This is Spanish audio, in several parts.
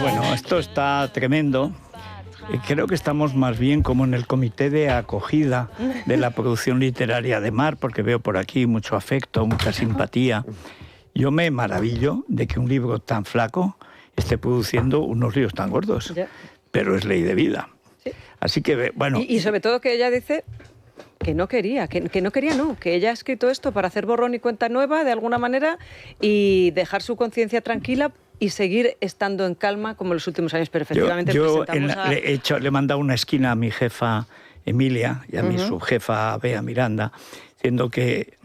Bueno, esto está tremendo. Creo que estamos más bien como en el comité de acogida de la producción literaria de Mar, porque veo por aquí mucho afecto, mucha simpatía. Yo me maravillo de que un libro tan flaco esté produciendo unos líos tan gordos, pero es ley de vida. Sí. Así que, bueno... Y sobre todo que ella dice que no quería, que ella ha escrito esto para hacer borrón y cuenta nueva, de alguna manera, y dejar su conciencia tranquila y seguir estando en calma como en los últimos años. Pero efectivamente yo le he mandado una esquina a mi jefa Emilia y a mi subjefa Bea Miranda, diciendo que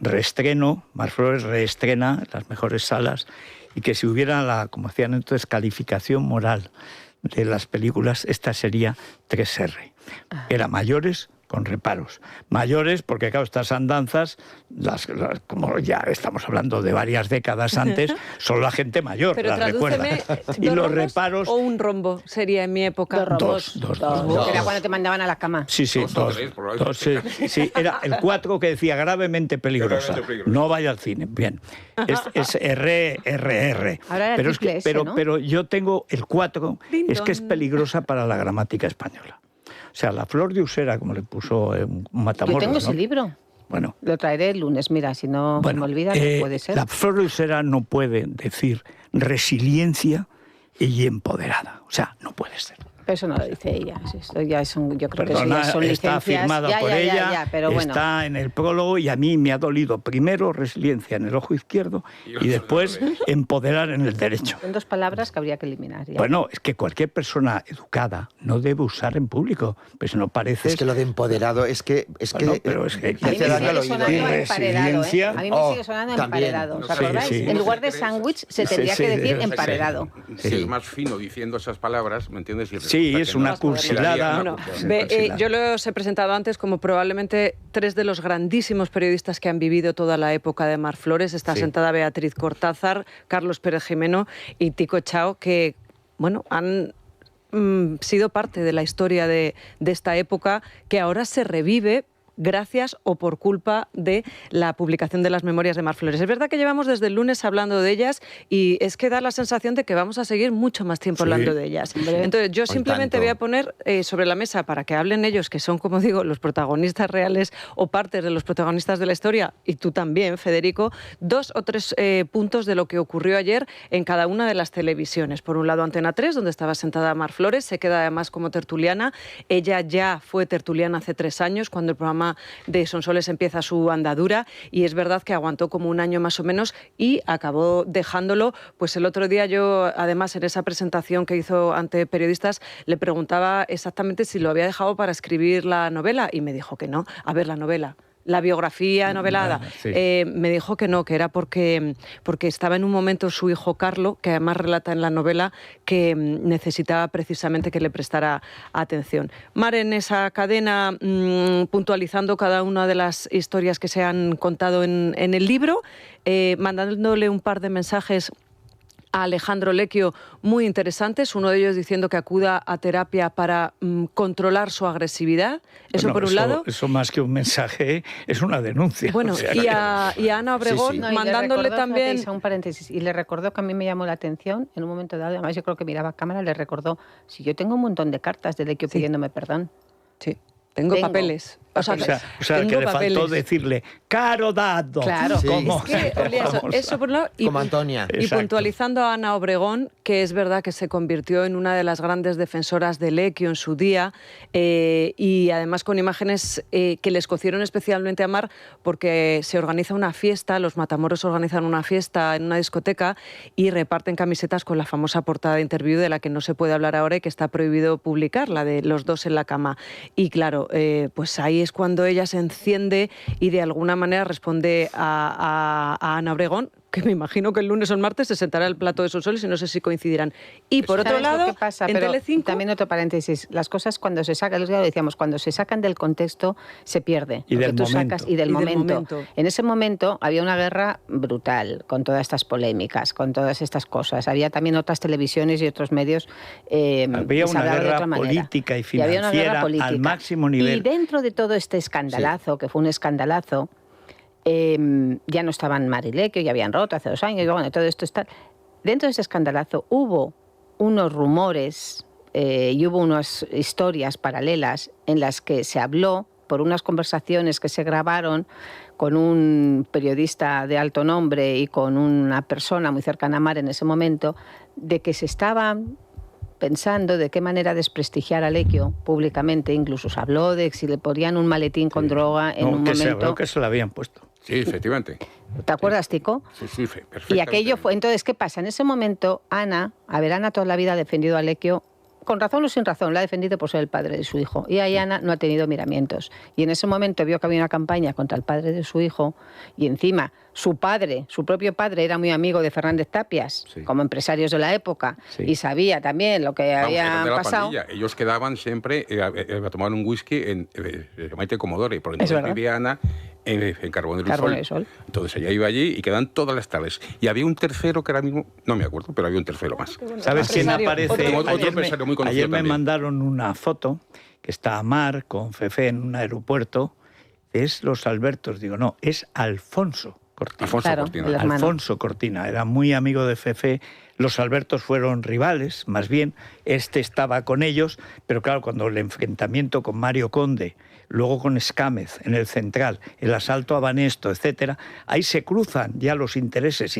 Mar Flores reestrena en las mejores salas y que si hubiera como hacían entonces, calificación moral de las películas, esta sería 3R. Era mayores con reparos. Mayores, porque claro, estas andanzas, como ya estamos hablando de varias décadas antes, solo la gente mayor pero las recuerda. Y los reparos... ¿O un rombo sería en mi época? Dos. Era cuando te mandaban a la cama. Sí, dos. Sí, era el 4 que decía gravemente peligrosa. No vaya al cine. Bien. Es RRR. Ahora pero, ¿no? pero yo tengo el 4, es que es peligrosa para la gramática española. O sea, la flor de Usera, como le puso Matamoros. Yo tengo ese libro. Bueno. Lo traeré el lunes, mira, si no me olvida, no puede ser. La flor de Usera no puede decir resiliencia y empoderada. O sea, no puede ser. Pero eso no lo dice ella. Esto ya yo creo que eso ya son está licencias. firmada por ella, pero bueno. Está en el prólogo y a mí me ha dolido primero resiliencia en el ojo izquierdo y después empoderar en el derecho. Son dos palabras que habría que eliminar. Ya. Bueno, es que cualquier persona educada no debe usar en público, pero si no parece... Es que lo de empoderado es que... pero es que a mí me sigue sonando emparedado, ¿eh? A mí me sigue sonando emparedado. ¿Os acordáis? Sí. En lugar de sándwich se tendría que decir emparedado. Si es más fino diciendo esas palabras, ¿me entiendes? Sí, es una cursilada. Bueno, yo los he presentado antes como probablemente 3 de los grandísimos periodistas que han vivido toda la época de Mar Flores. Está sentada Beatriz Cortázar, Carlos Pérez Jimeno y Tico Chao, que han sido parte de la historia de esta época que ahora se revive gracias o por culpa de la publicación de las memorias de Mar Flores. Es verdad que llevamos desde el lunes hablando de ellas y es que da la sensación de que vamos a seguir mucho más tiempo hablando de ellas. Entonces yo simplemente voy a poner sobre la mesa para que hablen ellos, que son, como digo, los protagonistas reales o partes de los protagonistas de la historia, y tú también, Federico, 2 o 3 puntos de lo que ocurrió ayer en cada una de las televisiones. Por un lado, Antena 3, donde estaba sentada Mar Flores, se queda además como tertuliana. Ella ya fue tertuliana hace 3 años, cuando el programa de Sonsoles empieza su andadura, y es verdad que aguantó como un año más o menos y acabó dejándolo. Pues el otro día yo, además, en esa presentación que hizo ante periodistas, le preguntaba exactamente si lo había dejado para escribir la novela y me dijo que no. A ver, la novela, la biografía novelada, me dijo que no, que era porque estaba en un momento su hijo Carlo, que además relata en la novela, que necesitaba precisamente que le prestara atención. Mar, en esa cadena, puntualizando cada una de las historias que se han contado en el libro, mandándole un par de mensajes a Alejandro Lecchio muy interesantes, uno de ellos diciendo que acuda a terapia para controlar su agresividad. Eso por un lado. Eso más que un mensaje es una denuncia. Bueno, y a Ana Obregón mandándole también... Un paréntesis, y le recordó, que a mí me llamó la atención en un momento dado, además yo creo que miraba a cámara, le recordó, si yo tengo un montón de cartas de Lecchio pidiéndome perdón. Sí. Tengo papeles. O sea que le faltó decirle caro dado. Claro. Sí. Es que, eso por un lado, como Antonia. Y puntualizando a Ana Obregón, que es verdad que se convirtió en una de las grandes defensoras de Lecchio en su día, y además con imágenes que le escocieron especialmente a Mar, porque se organiza una fiesta, los Matamoros organizan una fiesta en una discoteca y reparten camisetas con la famosa portada de Interview, de la que no se puede hablar ahora y que está prohibido publicar, la de los dos en la cama. Y claro, pues ahí es cuando ella se enciende y de alguna manera responde a Ana Obregón, que me imagino que el lunes o el martes se sentará al plato de Sonsoles y no sé si coincidirán. Y por otro lado, en Telecinco... También otro paréntesis, las cosas cuando se sacan, lo decíamos, cuando se sacan del contexto se pierde. Y del momento. Del momento. En ese momento había una guerra brutal con todas estas polémicas, con todas estas cosas. Había también otras televisiones y otros medios. Había una guerra política y financiera al máximo nivel. Y dentro de todo este escandalazo, que fue un escandalazo, Ya no estaban Mar y Lequio, ya habían roto hace 2 años, y bueno, todo esto está... Dentro de ese escandalazo hubo unos rumores y hubo unas historias paralelas en las que se habló por unas conversaciones que se grabaron con un periodista de alto nombre y con una persona muy cercana a Mar en ese momento, de que se estaban pensando de qué manera desprestigiar a Lequio públicamente. Incluso se habló de si le ponían un maletín con droga en un momento... que se lo habían puesto. Sí, efectivamente. ¿Te acuerdas, Tico? Sí, perfecto. Y aquello fue... Entonces, ¿qué pasa? En ese momento, Ana toda la vida ha defendido a Lequio, con razón o sin razón, la ha defendido por ser el padre de su hijo. Y ahí Ana no ha tenido miramientos. Y en ese momento vio que había una campaña contra el padre de su hijo, y encima su propio padre, era muy amigo de Fernández Tapias, como empresarios de la época, y sabía también lo que había pasado. Pandilla. Ellos quedaban siempre a tomar un whisky en Maite Comodore, porque entonces vivía Ana en Carbonero y Sol. Entonces ella iba allí y quedaban todas las tardes. Y había un tercero que ahora mismo, no me acuerdo, pero había un tercero más. ¿Sabes quién aparece? Otro empresario muy conocido ayer me mandaron una foto que está Mar con Fefe en un aeropuerto. Es los Albertos, digo, no, es Alfonso Cortina. Alfonso Cortina, era muy amigo de Fefe. Los Albertos fueron rivales, más bien, estaba con ellos, pero claro, cuando el enfrentamiento con Mario Conde, luego con Escámez en el Central, el asalto a Banesto, etcétera, ahí se cruzan ya los intereses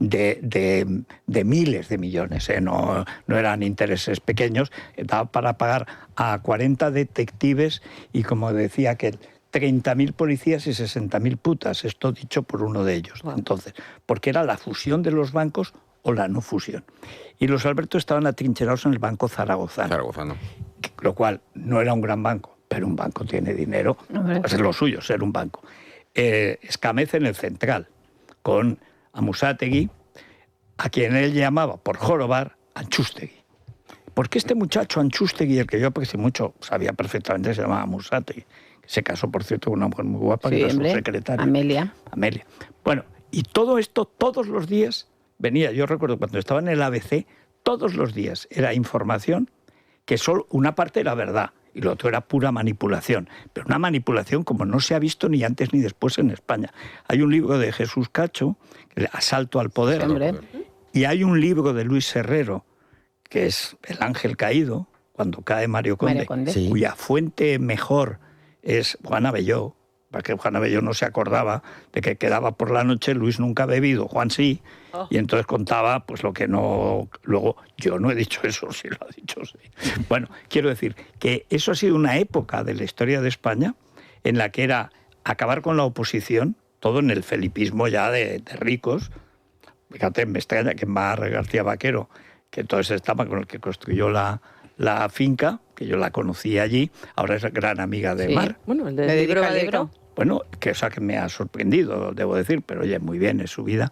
de miles de millones, no eran intereses pequeños, daba para pagar a 40 detectives y, como decía aquel, 30.000 policías y 60.000 putas, esto dicho por uno de ellos. Wow. Entonces, porque era la fusión de los bancos o la no fusión. Y los Albertos estaban atrincherados en el Banco Zaragozano. Lo cual no era un gran banco, pero un banco tiene dinero, es lo suyo, ser un banco. Escámez en el Central, con Amusátegui, a quien él llamaba, por jorobar, Anchústegui. Porque este muchacho Anchústegui, el que yo aprecio mucho, sabía perfectamente, se llamaba Amusátegui. Se casó, por cierto, con una mujer muy guapa, que era su secretaria. Amelia. Bueno, y todo esto, todos los días, venía. Yo recuerdo cuando estaba en el ABC, todos los días era información que solo una parte era verdad y lo otro era pura manipulación. Pero una manipulación como no se ha visto ni antes ni después en España. Hay un libro de Jesús Cacho, Asalto al Poder, y hay un libro de Luis Herrero, que es El ángel caído, cuando cae Mario Conde. Cuya fuente mejor es Juan Abelló, porque Juan Abelló no se acordaba de que quedaba por la noche, Luis nunca ha bebido, Juan sí, y entonces contaba pues lo que no... Luego, yo no he dicho eso, sí lo ha dicho, sí. Bueno, quiero decir que eso ha sido una época de la historia de España en la que era acabar con la oposición, todo en el felipismo ya de ricos. Fíjate, me extraña que Mar García Vaquero, que entonces estaba con el que construyó la finca, que yo la conocí allí, ahora es gran amiga de Mar. Bueno, el de libro. Bueno, que me ha sorprendido, debo decir, pero oye, muy bien, es su vida.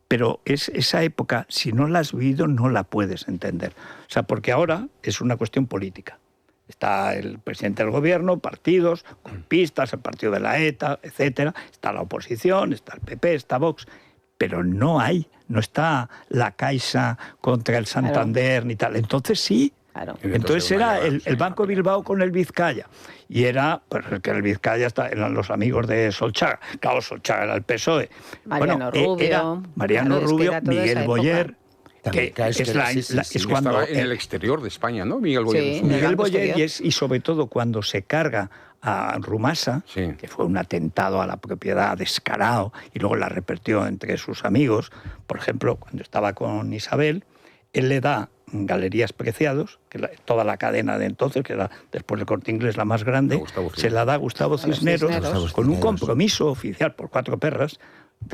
Pero esa época, si no la has vivido, no la puedes entender. O sea, porque ahora es una cuestión política. Está el presidente del gobierno, partidos, golpistas, el partido de la ETA, etcétera. Está la oposición, está el PP, está Vox. Pero no está la Caixa contra el Santander ni tal. Entonces sí. Claro. Entonces era el Banco Bilbao con el Vizcaya. Y era, pues que el Vizcaya eran los amigos de Solchaga. Claro, Solchaga era el PSOE. Mariano Rubio. Mariano Rubio, Miguel Boyer. Que es cuando estaba en el exterior de España, ¿no? Miguel Boyer. Sí, Miguel Boyer, y sobre todo cuando se carga a Rumasa, que fue un atentado a la propiedad descarado, y luego la repartió entre sus amigos. Por ejemplo, cuando estaba con Isabel, él le da Galerías Preciados, que toda la cadena de entonces, que era después del Corte Inglés la más grande, se la da a Gustavo Cisneros con un compromiso oficial por 4 perras,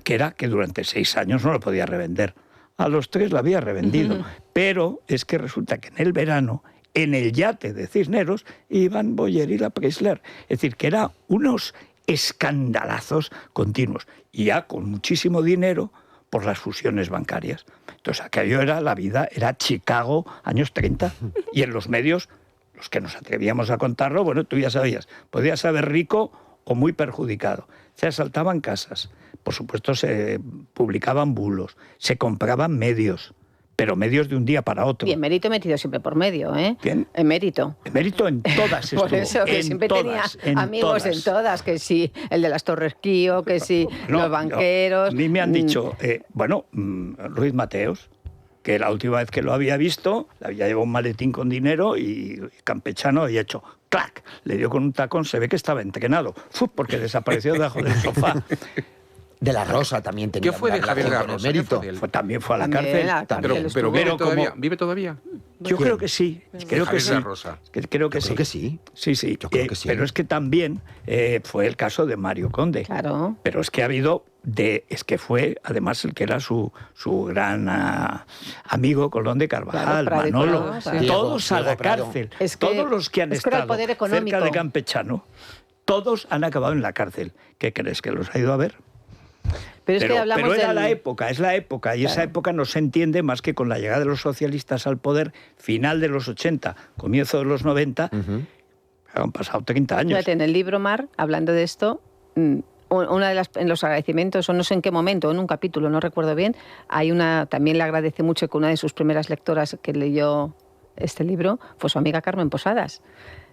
que era que durante 6 años no lo podía revender. A los 3 la había revendido. Pero es que resulta que en el verano, en el yate de Cisneros, iban Boyer y la Preisler. Es decir, que eran unos escandalazos continuos. Y ya con muchísimo dinero por las fusiones bancarias. Entonces, aquello era la vida, era Chicago, años 30. Y en los medios, los que nos atrevíamos a contarlo, bueno, tú ya sabías, podías ser rico o muy perjudicado. Se asaltaban casas, por supuesto se publicaban bulos, se compraban medios, pero medios de un día para otro. Y emérito metido siempre por medio, ¿eh? ¿Bien? Emérito. Emérito en todas estuvo. Por eso, que siempre tenía amigos en todas, que sí, el de las Torres Kío, que sí, los banqueros. A mí me han dicho, Ruiz Mateos, que la última vez que lo había visto, le había llevado un maletín con dinero y campechano había hecho ¡clac! Le dio con un tacón, se ve que estaba entrenado, porque desapareció debajo del sofá. De la Rosa también tenía. ¿Qué fue de Javier de la Rosa? También fue a la cárcel. Pero ¿vive todavía? Yo creo que sí. Creo que sí. Creo que sí. Sí. Yo creo que sí. Pero es que también fue el caso de Mario Conde. Claro. Pero es que ha habido es que fue además el que era su gran amigo, Colón de Carvajal, claro, Manolo, todos Diego a la cárcel. Todos los que han estado cerca de Campechano, todos han acabado en la cárcel. ¿Qué crees? ¿Que los ha ido a ver? Pero era la época, es la época, y esa época no se entiende más que con la llegada de los socialistas al poder, final de los 80, comienzo de los 90, han pasado 30 años. Fíjate, en el libro, Mar, hablando de esto, en los agradecimientos, o no sé en qué momento, en un capítulo, no recuerdo bien, también le agradece mucho que una de sus primeras lectoras que leyó este libro fue su amiga Carmen Posadas.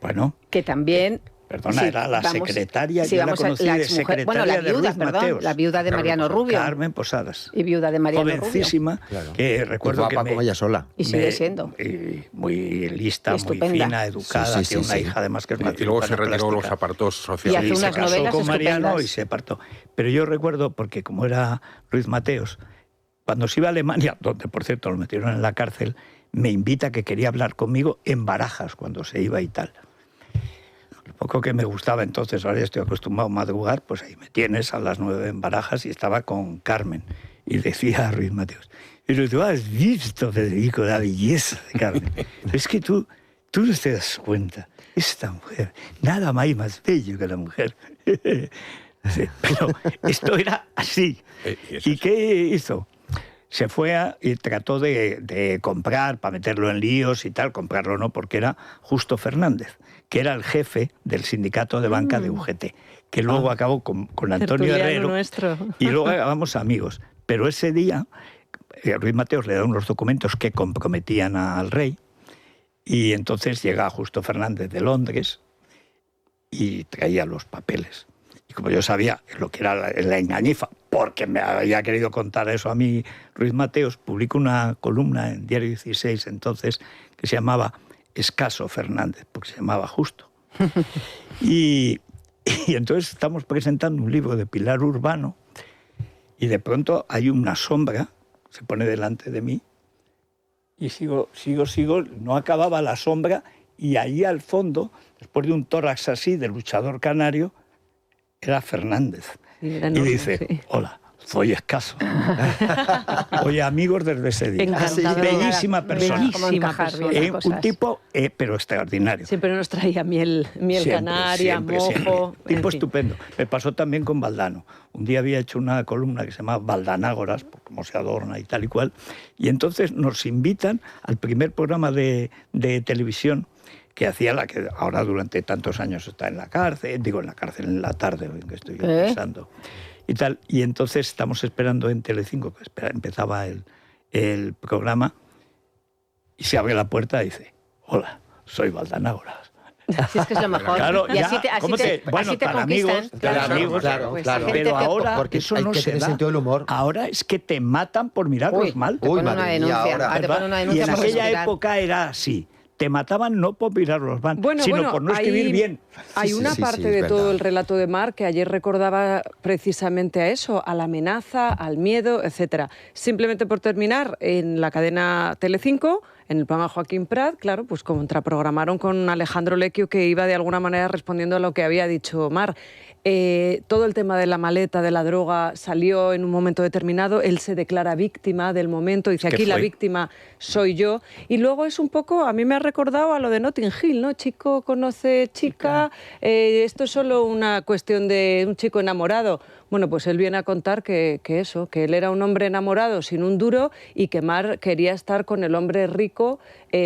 Bueno. Que también... Perdona, era la secretaria, yo la conocí de secretaria de Ruiz Mateos. La viuda de Mariano Rubio. Carmen Posadas. Y viuda de Mariano Jovencísima, Rubio. que recuerdo que como ella sola. Y sigue siendo. Muy lista, muy fina, educada, tiene una hija además que es y luego se retiró, los apartó sociales. Y hace unas novelas se casó con Mariano estupendas. Y se apartó. Pero yo recuerdo, porque como era Ruiz Mateos, cuando se iba a Alemania, donde por cierto lo metieron en la cárcel, me invita que quería hablar conmigo en Barajas cuando se iba y tal. Lo poco que me gustaba entonces, ahora ya estoy acostumbrado a madrugar, pues ahí me tienes a las 9 en Barajas y estaba con Carmen. Y decía a Ruiz Mateos, pero tú has visto, Federico, la belleza de Carmen. Es que tú no te das cuenta, esta mujer, nada más bello que la mujer. Pero esto era así. ¿Y qué hizo? Se fue y trató de comprar, para meterlo en líos y tal, comprarlo no, porque era Justo Fernández, que era el jefe del sindicato de banca de UGT, que luego acabó con Antonio Herrero, nuestro. Y luego acabamos amigos. Pero ese día, Ruiz Mateos le da unos documentos que comprometían al rey, y entonces llega Justo Fernández de Londres y traía los papeles. Y como yo sabía lo que era la engañifa, porque me había querido contar eso a mí Ruiz Mateos, publicó una columna en Diario 16 entonces que se llamaba Escaso Fernández, porque se llamaba Justo. Y entonces estamos presentando un libro de Pilar Urbano y de pronto hay una sombra, se pone delante de mí y sigo, no acababa la sombra y ahí al fondo, después de un tórax así de luchador canario, era Fernández. Y dice, hola, soy Escaso. Oye, amigos desde ese día. Bellísima persona. Un tipo, pero extraordinario. Siempre nos traía miel canaria, mojo. Tipo estupendo. Me pasó también con Valdano. Un día había hecho una columna que se llama Valdanágoras, por cómo se adorna y tal y cual. Y entonces nos invitan al primer programa de televisión que hacía la que ahora durante tantos años está en la cárcel, en la tarde, en que estoy pensando, y tal. Y entonces estamos esperando en Telecinco, que empezaba el programa, y se abre la puerta y dice, hola, soy Valdanágoras. Así es que es lo mejor. Claro, y así te para amigos, claro. Pero ahora porque eso no se da. Sentido del humor. Ahora es que te matan por mirarlos mal. Te ponen una denuncia. Y en aquella época era así. Te mataban no por mirarlos mal, sino por no escribir bien. Hay una parte de todo el relato de Mar que ayer recordaba precisamente a eso, a la amenaza, al miedo, etcétera. Simplemente por terminar, en la cadena Telecinco, en el programa Joaquín Prat, claro, pues contraprogramaron con Alejandro Lecchio, que iba de alguna manera respondiendo a lo que había dicho Mar. Todo el tema de la maleta, de la droga, salió en un momento determinado. Él se declara víctima del momento. Dice, aquí la víctima soy yo. Y luego es un poco, a mí me ha recordado a lo de Notting Hill, ¿no? Chico conoce chica. Esto es solo una cuestión de un chico enamorado. Bueno, pues él viene a contar que él era un hombre enamorado sin un duro y que Mar quería estar con el hombre rico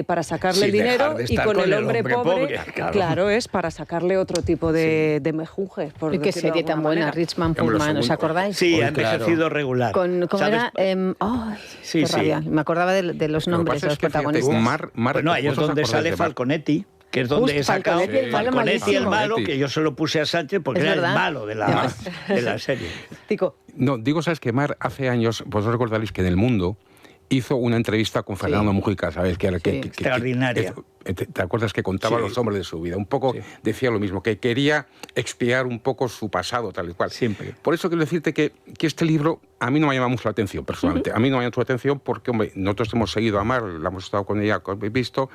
para sacarle el dinero y con el hombre pobre, claro, es para sacarle otro tipo de mejunjes, por ¿Y qué decirlo de serie tan alguna buena? manera. Richmond Pullman, ¿os acordáis? Sí, ha envejecido regular. ¿Cómo era? Sí, qué rabia. Me acordaba de los nombres de los protagonistas. Bueno, ahí es donde sale Falconetti, que es donde he sacado Falconetti el malo, que yo se lo puse a Sánchez porque era el malo de la serie. Tico. No, digo, ¿sabes qué, Mar? Hace años, vosotros recordaréis que en El Mundo hizo una entrevista con Fernando Mujica, ¿sabes? Extraordinaria. ¿Te acuerdas que contaba los hombres de su vida? Un poco decía lo mismo, que quería expiar un poco su pasado, tal y cual. Siempre. Por eso quiero decirte que este libro a mí no me llama mucho la atención, personalmente. A mí no me llama mucho la atención porque, hombre, nosotros hemos seguido a Mar, la hemos estado con ella, como habéis visto,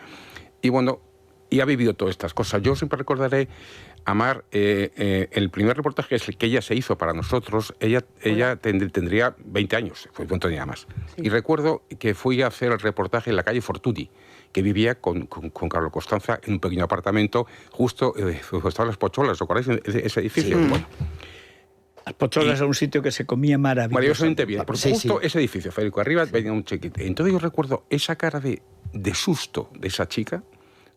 y bueno, y ha vivido todas estas cosas. Yo siempre recordaré a Mar, el primer reportaje que ella se hizo para nosotros, ella tendría 20 años, no tenía más. Sí. Y recuerdo que fui a hacer el reportaje en la calle Fortuny, que vivía con Carlos Costanza en un pequeño apartamento justo donde estaban las Pocholas, ¿recordáis ese edificio? Sí. Bueno. Las Pocholas era un sitio que se comía maravillosamente bien. Justo ese edificio, Federico, arriba venía un chiquito. Entonces yo recuerdo esa cara de susto de esa chica.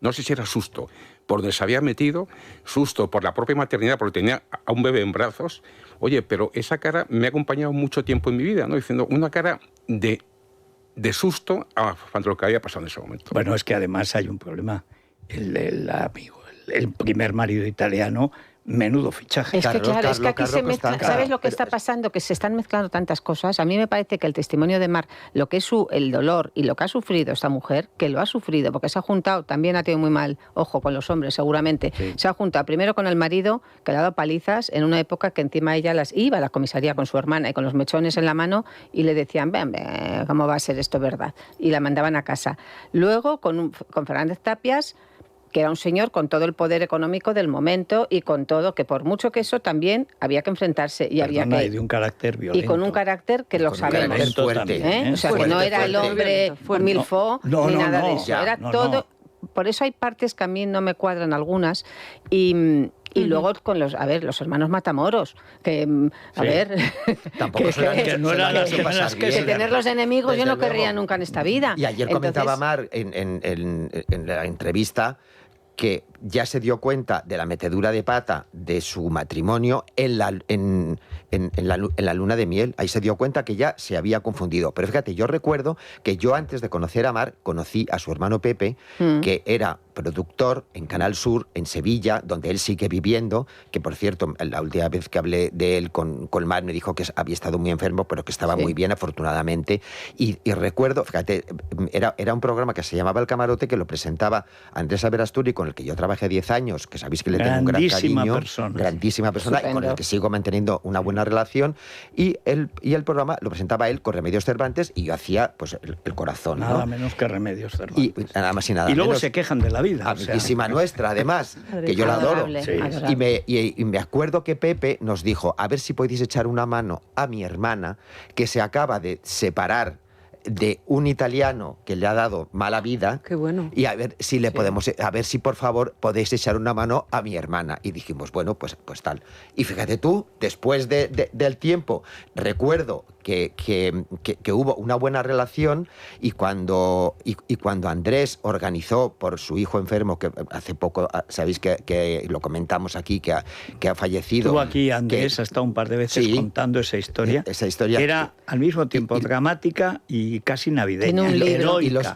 No sé si era susto por donde se había metido, susto por la propia maternidad, porque tenía a un bebé en brazos. Oye, pero esa cara me ha acompañado mucho tiempo en mi vida, ¿no? Diciendo una cara de susto ante lo que había pasado en ese momento. Bueno, es que además hay un problema. El primer marido italiano, menudo fichaje. Es que claro, es que aquí se mezcla. ¿Sabes lo que está pasando? Que se están mezclando tantas cosas. A mí me parece que el testimonio de Mar, lo que es el dolor y lo que ha sufrido esta mujer, que lo ha sufrido, porque se ha juntado, también ha tenido muy mal, ojo, con los hombres seguramente, se ha juntado primero con el marido, que le ha dado palizas, en una época que encima ella iba a la comisaría con su hermana y con los mechones en la mano y le decían, ven, ¿cómo va a ser esto verdad? Y la mandaban a casa. Luego con Fernández Tapias, que era un señor con todo el poder económico del momento y con todo, que por mucho que eso también había que enfrentarse y había que... Y de un carácter violento. Y con un carácter que lo sabemos. Fuerte. O sea, que no era el hombre milfó ni nada de eso. Era todo... Por eso hay partes que a mí no me cuadran algunas y luego con los hermanos Matamoros, que tampoco que no eran las que tenerlos de enemigos yo no querría nunca en esta vida. Y ayer comentaba Mar en la entrevista que ya se dio cuenta de la metedura de pata de su matrimonio en la luna de miel. Ahí se dio cuenta que ya se había confundido. Pero fíjate, yo recuerdo que yo antes de conocer a Mar, conocí a su hermano Pepe, que era productor en Canal Sur, en Sevilla, donde él sigue viviendo, que por cierto, la última vez que hablé de él con Mar me dijo que había estado muy enfermo, pero que estaba muy bien, afortunadamente. Y recuerdo, fíjate, era un programa que se llamaba El Camarote, que lo presentaba Andrés Averasturi, con el que yo trabajé 10 años, que sabéis que le tengo un gran cariño. Grandísima persona, y con el que sigo manteniendo una buena relación. Y el programa lo presentaba él con Remedios Cervantes y yo hacía pues el corazón. Nada menos que Remedios Cervantes. Y nada más y nada menos. Y luego menos, se quejan de la vida. Amiguísima nuestra, además, que yo la adoro. Sí. Y me acuerdo que Pepe nos dijo, a ver si podéis echar una mano a mi hermana, que se acaba de separar de un italiano que le ha dado mala vida. Qué bueno. Y a ver si le podemos, a ver si por favor podéis echar una mano a mi hermana. Y dijimos, bueno, pues tal. Y fíjate tú, después del tiempo, recuerdo que hubo una buena relación y cuando Andrés organizó por su hijo enfermo, que hace poco, sabéis que lo comentamos aquí, que ha fallecido. Estuvo aquí Andrés, ha estado un par de veces contando esa historia. Esa historia. Que era al mismo tiempo dramática y casi navideña.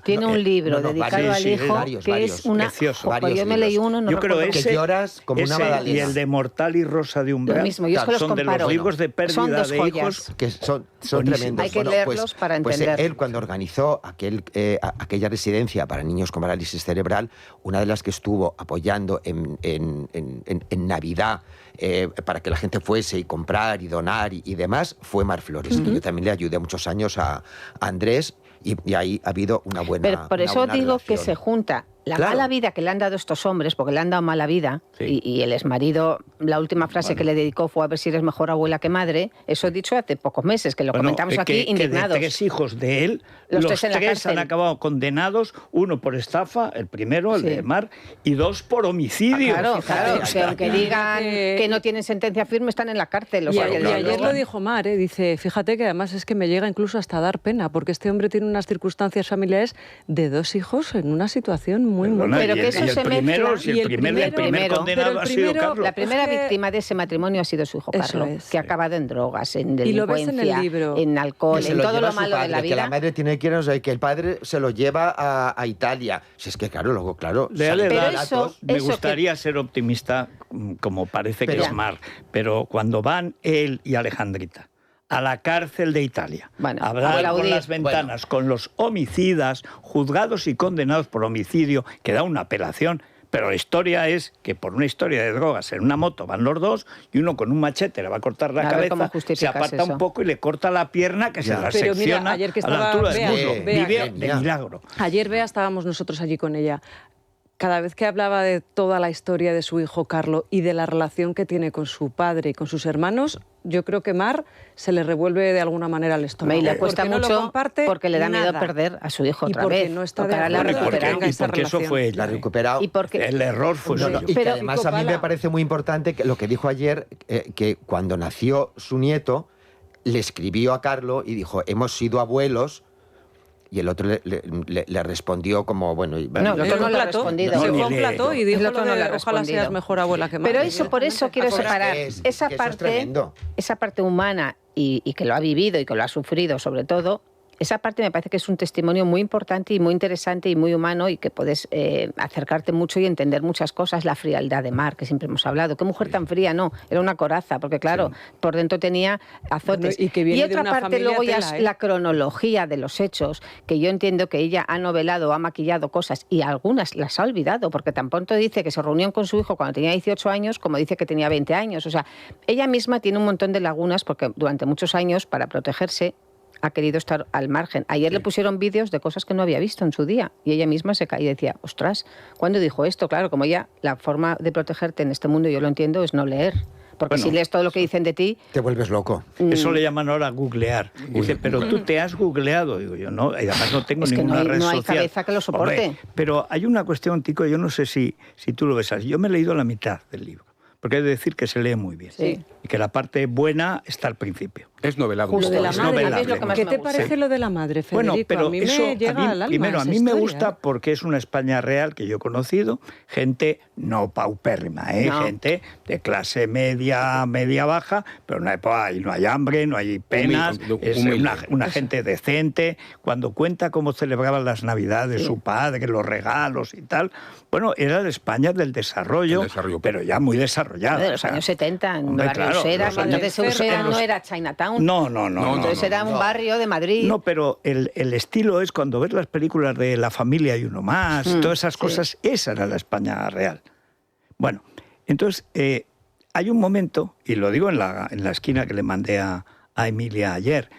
Tiene un libro dedicado al hijo, que es una... Precioso. Yo me leí uno, yo creo que lloras como una magdalena. Y el de Mortal y Rosa de Umbral. Lo mismo, yo son los de los libros de pérdida de hijos. Que son tremendos. Hay que leerlos para entender. Él, cuando organizó aquella residencia para niños con parálisis cerebral, una de las que estuvo apoyando en Navidad para que la gente fuese y comprar y donar y demás, fue Mar Flores, que yo también le ayudé muchos años a Andrés y ahí ha habido una buena Pero por eso digo relación. que se junta la mala vida que le han dado estos hombres, porque le han dado mala vida, y el exmarido, la última frase que le dedicó fue a ver si eres mejor abuela que madre, eso dicho hace pocos meses, que lo comentamos aquí indignados. Que de 3 hijos de él, los 3 han acabado condenados, uno por estafa, el primero, el de Mar, y 2 por homicidio. Claro. O sea, aunque digan que no tienen sentencia firme, están en la cárcel. Y ayer lo dijo Mar, dice, fíjate que además es que me llega incluso hasta a dar pena, porque este hombre tiene unas circunstancias familiares de 2 hijos en una situación muy. Pero que eso se mezcla. El primer condenado ha sido Carlos. La primera víctima de ese matrimonio ha sido su hijo Carlos, que ha acabado en drogas, en delincuencia, y lo ves en el libro, en alcohol, en todo lo malo de la vida. Que la madre tiene que ir, o sea, que el padre se lo lleva a Italia. Si es que claro, me gustaría ser optimista, como parece que es Mar, pero cuando van él y Alejandrita a la cárcel de Italia, a hablar con las ventanas, con los homicidas, juzgados y condenados por homicidio, que da una apelación, pero la historia es que por una historia de drogas en una moto van los dos y uno con un machete le va a cortar la cabeza, se aparta un poco y le corta la pierna que se la secciona a la altura del muslo. Vive de milagro. Ayer, Bea, estábamos nosotros allí con ella. Cada vez que hablaba de toda la historia de su hijo Carlo y de la relación que tiene con su padre y con sus hermanos, yo creo que Mar se le revuelve de alguna manera el estómago. Y le cuesta mucho porque le da miedo perder a su hijo otra vez. No está de acuerdo y porque eso fue la recuperado. Y porque el error fue suyo. Y que además a mí me parece muy importante que lo que dijo ayer, que cuando nació su nieto, le escribió a Carlo y dijo, hemos sido abuelos. Y el otro le respondió como, bueno... No, el otro no le ha respondido. Se fue a un plató y dijo ojalá seas mejor abuela que madre. Pero eso, por eso quiero separar esa parte humana y que lo ha vivido y que lo ha sufrido sobre todo. Esa parte me parece que es un testimonio muy importante y muy interesante y muy humano y que puedes acercarte mucho y entender muchas cosas. La frialdad de Mar, que siempre hemos hablado. Qué mujer tan fría, no, era una coraza, porque claro, por dentro tenía azotes. Y otra parte luego ya es la cronología de los hechos, que yo entiendo que ella ha novelado, ha maquillado cosas y algunas las ha olvidado, porque tan pronto dice que se reunió con su hijo cuando tenía 18 años, como dice que tenía 20 años. O sea, ella misma tiene un montón de lagunas porque durante muchos años, para protegerse, ha querido estar al margen. Ayer le pusieron vídeos de cosas que no había visto en su día y ella misma se caía y decía, ostras, ¿cuándo dijo esto? Claro, como ella, la forma de protegerte en este mundo, yo lo entiendo, es no leer. Porque si lees todo lo que dicen de ti... Te vuelves loco. Eso le llaman ahora googlear. Dice, pero tú te has googleado. Digo yo, no, y además no tengo ninguna red social. No hay cabeza que lo soporte. Hombre, pero hay una cuestión, Tico, yo no sé si tú lo ves así. Yo me he leído la mitad del libro. Porque hay que decir que se lee muy bien. Sí. Y que la parte buena está al principio. Es novelado. Justo de la madre. ¿Qué te parece lo de la madre, Federico? Bueno, pero a mí me llega al alma. Primero, a mí me gusta porque es una España real que yo he conocido. Gente no paupérrima, gente de clase media baja, pero no hay hambre, no hay penas. Es una gente decente. Cuando cuenta cómo celebraban las Navidades su padre, los regalos y tal. Bueno, era la España del desarrollo, pero ya muy desarrollada. De los años 70, en barrio Usera, entonces Usera no era Chinatown. No. Entonces era un barrio de Madrid. No, pero el estilo es cuando ves las películas de La familia y uno más, todas esas cosas, esa era la España real. Bueno, entonces hay un momento, y lo digo en la esquina que le mandé a Emilia ayer,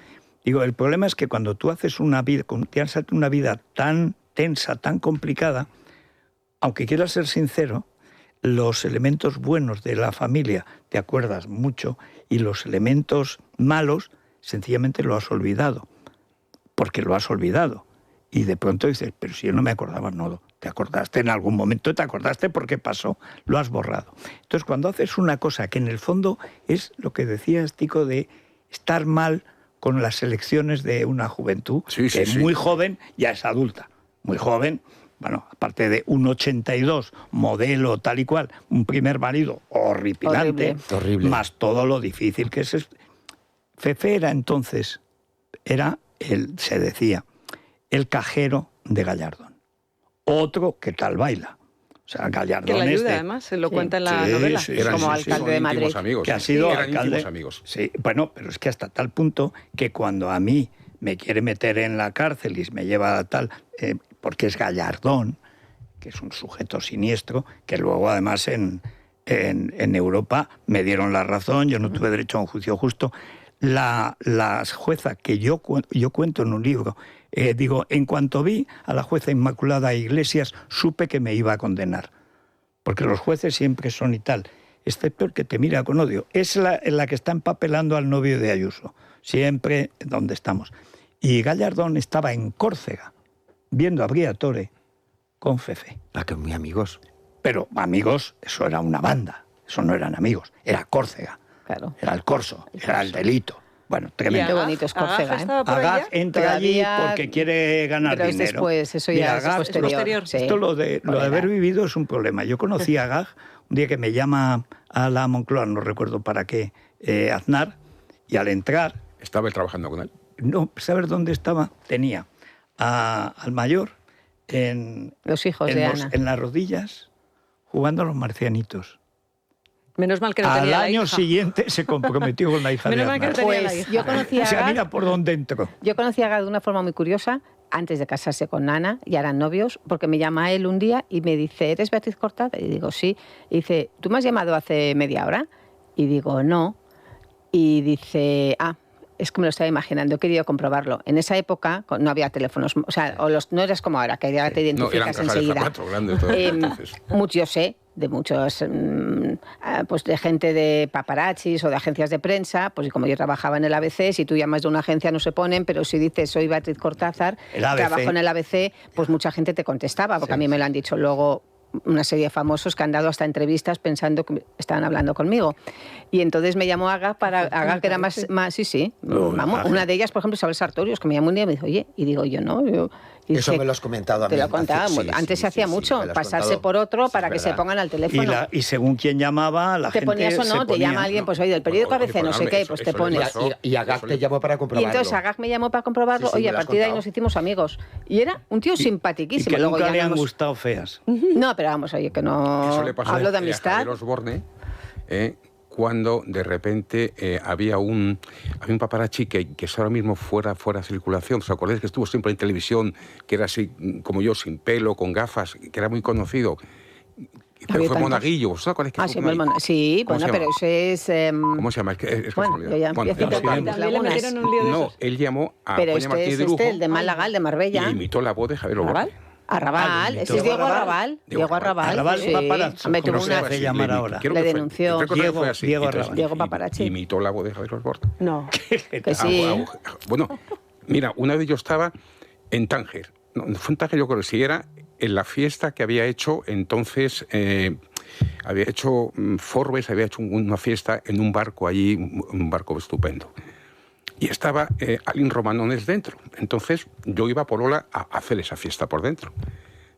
digo, el problema es que cuando tú haces una vida tan tensa, tan complicada, aunque quieras ser sincero, los elementos buenos de la familia te acuerdas mucho y los elementos malos sencillamente lo has olvidado, porque lo has olvidado. Y de pronto dices, pero si yo no me acordaba, no, te acordaste en algún momento, te acordaste porque pasó, lo has borrado. Entonces cuando haces una cosa que en el fondo es lo que decías, Tico, de estar mal con las elecciones de una juventud que muy joven ya es adulta, muy joven. Bueno, aparte de un 82, modelo tal y cual, un primer marido horripilante, horrible. Más todo lo difícil que es. Fefe era entonces, se decía, el cajero de Gallardón. Otro que tal baila. O sea, Gallardón que le ayuda, además, se lo cuenta en la novela. Como alcalde de Madrid. Amigos, que ha sido alcalde. Íntimos amigos. Sí, bueno, pero es que hasta tal punto que cuando a mí me quiere meter en la cárcel y me lleva a tal... porque es Gallardón, que es un sujeto siniestro, que luego además en Europa me dieron la razón, yo no tuve derecho a un juicio justo. La jueza que yo cuento en un libro, digo, en cuanto vi a la jueza Inmaculada Iglesias, supe que me iba a condenar. Porque los jueces siempre son y tal, excepto el que te mira con odio. Es la que está empapelando al novio de Ayuso, siempre donde estamos. Y Gallardón estaba en Córcega, viendo a Briatore con Fefe. Que muy amigos. Pero amigos, eso era una banda, eso no eran amigos, era Córcega, claro. Era el corso, era el delito. Bueno, tremendo. Qué bonito es Córcega, ¿eh? Agag entra allí porque quiere ganar pero dinero. Después, eso ya es posterior. Sí. Esto lo de haber vivido es un problema. Yo conocí a Agag un día que me llama a la Moncloa, no recuerdo para qué, Aznar, y al entrar... ¿Estaba él trabajando con él? No, ¿sabes dónde estaba? Tenía al mayor los hijos de Ana. En las rodillas jugando a los marcianitos. Menos mal que no tenía la hija. Al año siguiente se comprometió con la hija de Aznar. Menos mal que no tenía la hija. Yo conocí a O sea, mira por dónde entró. Yo conocí a Agag de una forma muy curiosa, antes de casarse con Ana, ya eran novios, porque me llama él un día y me dice, ¿eres Beatriz Cortázar? Y digo, sí. Y dice, ¿tú me has llamado hace media hora? Y digo, no. Y dice, es que me lo estaba imaginando, he querido comprobarlo. En esa época no había teléfonos, o sea, no eras como ahora, que ya te identificas enseguida. No, eran cajas de zapatos grandes. Yo sé de muchos, pues de gente de paparazzis o de agencias de prensa, pues como yo trabajaba en el ABC, si tú llamas de una agencia no se ponen, pero si dices soy Beatriz Cortázar, trabajo en el ABC, pues mucha gente te contestaba, porque a mí me lo han dicho luego una serie de famosos que han dado hasta entrevistas pensando que estaban hablando conmigo. Y entonces me llamó Agag que era más vamos, una de ellas, por ejemplo, Isabel Sartorius, que me llamó un día y me dijo, oye, y digo yo, no, y eso me lo has comentado a mí. Te lo contaba. Antes se hacía mucho, pasarse por otro para que se pongan al teléfono. Y según quién llamaba, la gente te ponías o no, te llama alguien, pues oye, del periódico ABC, no sé qué, pues te pones. Y Agag te llamó para comprobarlo. Y entonces Agag me llamó para comprobarlo, oye, a partir de ahí nos hicimos amigos. Y era un tío simpaticísimo. Y que nunca le han gustado feas. No, pero vamos, oye, que no hablo de amistad. A Javier Osborne, cuando de repente había un paparazzi que es ahora mismo fuera de circulación. ¿Os acordáis que estuvo siempre en televisión, que era así como yo, sin pelo, con gafas, que era muy conocido? Pero fue Monaguillo, ¿os acordáis que sí, bueno, pero ese es... ¿Cómo se llama? Es que bueno, yo ya empiezo también le metieron un lío de esos. Él llamó a pero Doña Martínez de Lujo, el de Málaga, el de Marbella. Y imitó la voz de Javier Osborne. Arrabal, ese es Diego Arrabal. Diego Arrabal, paparazzi. tuvo una se llamar ahora. Le denunció. Diego Arrabal. Diego Paparazzi. Imitó la voz de Javier Osborne. No, que sí. Bueno, mira, una de ellos estaba en Tánger. No, fue en Tánger, yo creo que sí, era en la fiesta que había hecho entonces... había hecho Forbes, había hecho una fiesta en un barco allí, un barco estupendo. Y estaba Alín Romanones dentro. Entonces yo iba por Ola a hacer esa fiesta por dentro.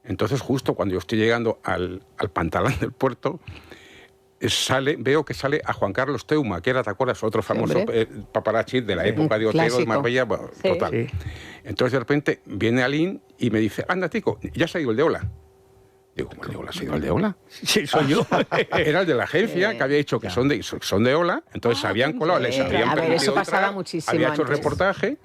Entonces justo cuando yo estoy llegando al pantalón del puerto, veo que sale a Juan Carlos Teuma, que era, ¿te acuerdas? Otro famoso paparazzi de la época de Otero, de Marbella, bueno, total. Sí. Entonces de repente viene Alín y me dice, anda, tico, ya se ha ido el de Ola. Digo, ¿cómo el de Ola? ¿Ha sido el de Ola? Sí, soy yo. Era el de la agencia que había dicho que son de Ola, entonces se habían colado, les habían permitido eso pasaba muchísimo había hecho el antes. Reportaje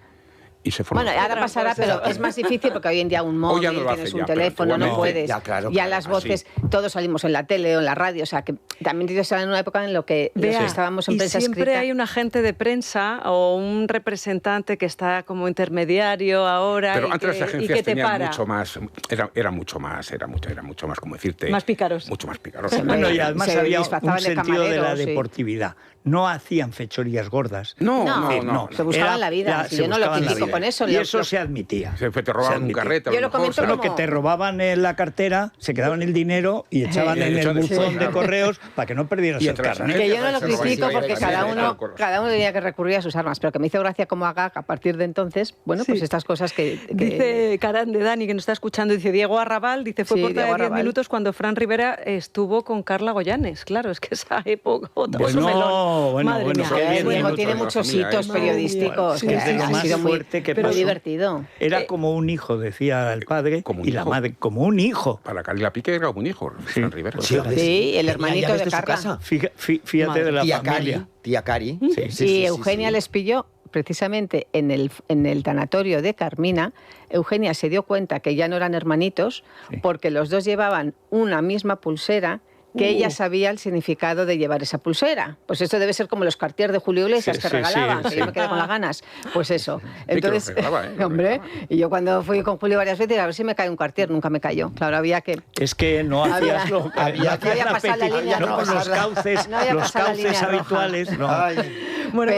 y se formó. Bueno, ahora pasará, pero es más difícil porque hoy en día un móvil, tienes un teléfono, no puedes. Ya las voces, todos salimos en la tele o en la radio, o sea, que también estar en una época en la que estábamos en prensa escrita. Y siempre hay un agente de prensa o un representante que está como intermediario ahora. Pero antes las agencias tenían mucho más, era mucho más, como decirte. Más pícaros. Mucho más pícaros. Bueno, y además había un sentido de la deportividad. No hacían fechorías gordas. No. Se buscaban la vida. Yo no lo critico con eso. Y eso se admitía. Te robaban un carrete. Yo lo comento como... que te robaban en la cartera, se quedaban el dinero y echaban en el buzón de correos para que no perdieras el carnet. Que yo no lo critico porque cada uno tenía que recurrir a sus armas, pero que me hizo gracia como Agag a partir de entonces, bueno, pues estas cosas que... Dice Caran de Dani, que nos está escuchando, dice Diego Arrabal, dice fue por 10 minutos cuando Fran Rivera estuvo con Carla Goyanes. Claro, es que esa época... Bueno, Diego tiene muchos hitos periodísticos. Ha sido muy divertido. Era como un hijo, decía el padre, y la madre, como un hijo. Para Carla Piqué era como un hijo, Fran Rivera. Sí, el hermanito de Carla. Fíjate de la familia. Tía Cari. Sí, Eugenia les pilló precisamente en el tanatorio de Carmina. Eugenia se dio cuenta que ya no eran hermanitos porque los dos llevaban una misma pulsera que ella sabía el significado de llevar esa pulsera. Pues esto debe ser como los Cartier de Julio Iglesias que regalaban, que yo me quedé con las ganas. Pues eso. Entonces, hombre, y yo cuando fui con Julio varias veces, a ver si me cae un Cartier, nunca me cayó. Claro, había que... Es que no hacías lo que había pasar la línea roja. Los cauces habituales. No. Bueno,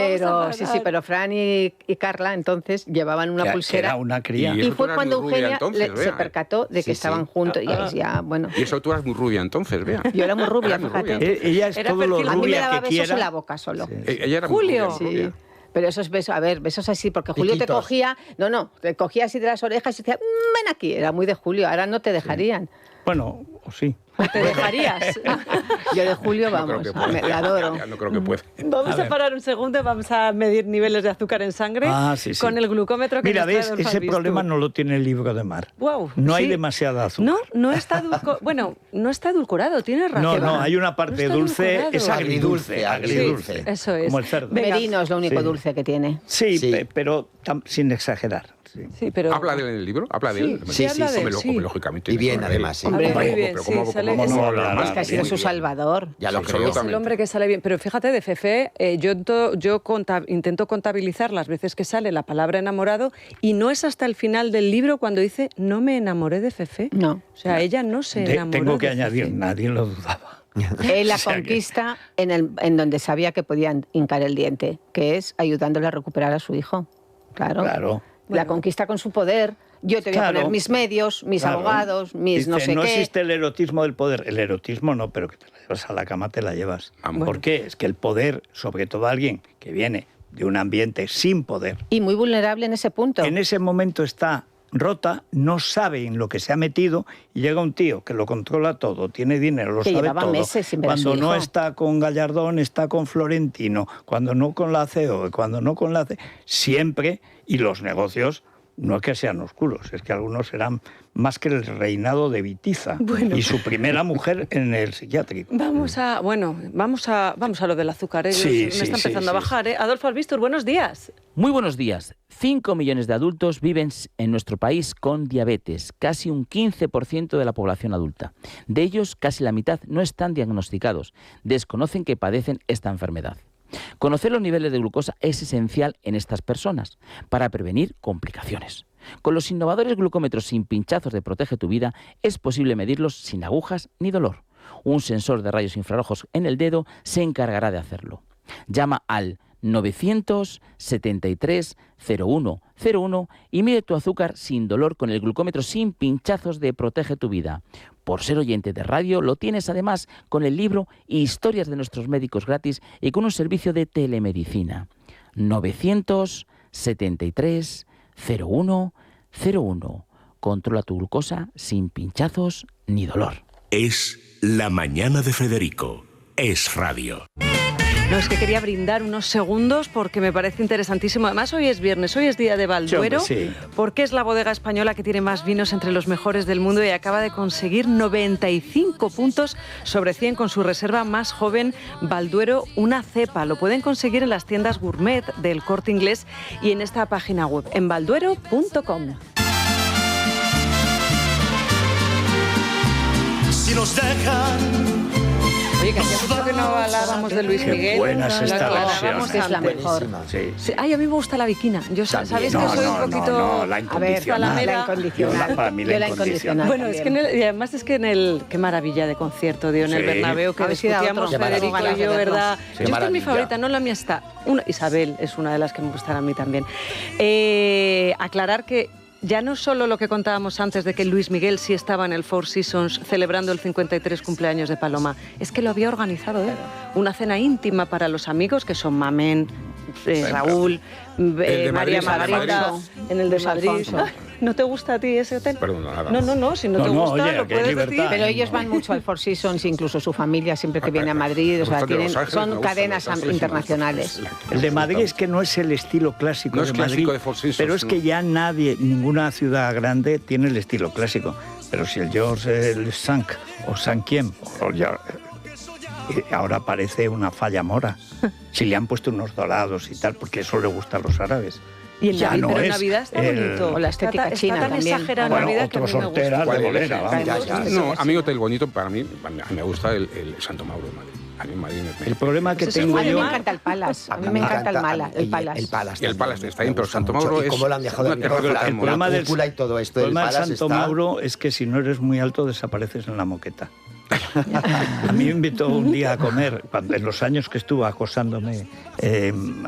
pero Fran y Carla entonces llevaban una pulsera. Era una cría. Y fue cuando Eugenia se percató de que estaban juntos. Y ya, bueno. Y eso tú eras muy rubia entonces, vea. Yo era muy rubia, fíjate. Ella es todo lo rubia que quiera. A mí me daba besos en la boca solo. Ella era Julio. Muy rubia. Pero esos besos, a ver, besos así, porque Julio te cogía, te cogía así de las orejas y decía, ven aquí, era muy de Julio, ahora no te dejarían. Bueno, o sí. ¿Te dejarías? Yo de Julio, vamos, la adoro. No creo que pueda. Vamos a parar un segundo, vamos a medir niveles de azúcar en sangre con el glucómetro que Mira, nos trae ves, Adolfo ese Albistur. problema no lo tiene el libro de mar. Wow, no hay sí. demasiada azúcar. No está no está edulcorado, tienes razón. No, hay una parte está dulce, edulcorado. es agridulce. Sí, eso es. Como el cerdo. Venga. Merino es lo único dulce que tiene. Sí, pero sin exagerar. Sí, pero... ¿Habla de él en el libro? ¿Habla de él? Sí, habla de él, sí. Lógicamente. Y bien, además, sí. Hombre, muy bien, Pero sí, ¿cómo sale- no es- hablar mal? Es que ha sido Muy su bien. salvador. Ya lo Sí, creo. Es el hombre que sale bien. Pero fíjate, de Fefé, yo intento contabilizar las veces que sale la palabra enamorado y no es hasta el final del libro cuando dice no me enamoré de Fefé. No. O sea, ella no se enamoró Tengo que de añadir, Fefé. nadie lo dudaba. Él la O sea que- conquista en donde sabía que podían hincar el diente, que es ayudándole a recuperar a su hijo. Claro. La conquista con su poder. Yo te voy a poner mis medios, mis abogados, mis Dice, no sé qué. existe el erotismo del poder. El erotismo no, pero que te la llevas a la cama, te la llevas. Bueno. ¿Por qué? Es que el poder, sobre todo alguien que viene de un ambiente sin poder, Y muy vulnerable en ese punto. en ese momento está rota, no sabe en lo que se ha metido y llega un tío que lo controla todo, tiene dinero, lo Que sabe llevaba todo. meses sin ver a su Cuando no hijo. está con Gallardón, está con Florentino. Cuando no con la CEO, cuando no con la siempre, y los negocios no es que sean oscuros, es que algunos serán más que el reinado de Vitiza y su primera mujer en el psiquiátrico. Vamos a lo del azúcar. Sí, Me sí, está empezando sí, a bajar. Adolfo Albistur, buenos días. Muy buenos días. 5 millones de adultos viven en nuestro país con diabetes, casi un 15% de la población adulta. De ellos, casi la mitad no están diagnosticados, desconocen que padecen esta enfermedad. Conocer los niveles de glucosa es esencial en estas personas para prevenir complicaciones. Con los innovadores glucómetros sin pinchazos de Protege tu Vida es posible medirlos sin agujas ni dolor. Un sensor de rayos infrarrojos en el dedo se encargará de hacerlo. Llama al 973 0101 y mide tu azúcar sin dolor con el glucómetro sin pinchazos de Protege tu Vida. Por ser oyente de radio, lo tienes además con el libro Historias de nuestros médicos gratis y con un servicio de telemedicina. 973 0101. Controla tu glucosa sin pinchazos ni dolor. Es La Mañana de Federico. Es radio. No, es que quería brindar unos segundos porque me parece interesantísimo. Además, hoy es viernes, hoy es día de Balduero, Sí. porque es la bodega española que tiene más vinos entre los mejores del mundo y acaba de conseguir 95 puntos sobre 100 con su reserva más joven, Balduero, una cepa. Lo pueden conseguir en las tiendas gourmet del Corte Inglés y en esta página web, en balduero.com. Si nos dejan. Oye, que hacía mucho que no hablábamos de Luis Qué Miguel. buena es Lo esta aclarábamos versión. Es la antes. mejor. Sí. Sí, ay, a mí me gusta la Viquina. Yo, ¿sabéis que No, soy no, un poquito...? no, la A ver, incondicional. Palamera. la incondicional. Para mí la Yo la incondicional. incondicional. Bueno, es que y además es que en el... Qué maravilla de concierto dio en el Sí. Bernabéu, que A ver si da discutíamos otro. Federico Qué y yo, maravilla. ¿verdad? Qué Yo esta es mi maravilla. favorita, no la mía está. Isabel es una de las que me gustará a mí también. Aclarar que ya no solo lo que contábamos antes de que Luis Miguel sí estaba en el Four Seasons celebrando el 53 cumpleaños de Paloma, es que lo había organizado él. Una cena íntima para los amigos, que son Mamén, Raúl, de María Madrid, Margarita, en el de Madrid. Alfonso. ¿No te gusta a ti ese hotel? Perdón, nada. No, si no te No, gusta, oye, lo que hay puedes libertad. decir. Pero ellos van mucho al Four Seasons, incluso su familia siempre que viene a Madrid, o sea, Me gusta de tienen, Los Ángeles, me son gusta de cadenas Los Ángeles, internacionales. me gusta. El de Madrid es que no es el estilo clásico No de es Madrid, clásico de Four Seasons, pero es que no. ya ninguna ciudad grande tiene el estilo clásico. Pero si el Georges el Sank o San quién, ahora parece una falla mora. Si le han puesto unos dorados y tal, porque eso le gusta a los árabes. Y en Ya Navidad, no pero en es Navidad está bonito. o la estética está china tan también. exagerada en Bueno, Navidad que a otros mí me gusta. horteras de ¿Cuál bolera, eres? vamos. No, a mí Hotel Bonito, para mí me gusta el Santo Mauro de Madrid. A mí en Madrid El problema que Pues eso tengo A mí yo... me encanta el Palace, a mí me encanta el Palace. El Palace. Y el Palace está bien, me pero gusta Santo mucho. Mauro Y es cómo lo han dejado una de terraza la tan problema del- cúpula y todo esto El del problema del Palace Santo está... Mauro es que si no eres muy alto desapareces en la moqueta. A mí me invitó un día a comer, en los años que estuvo acosándome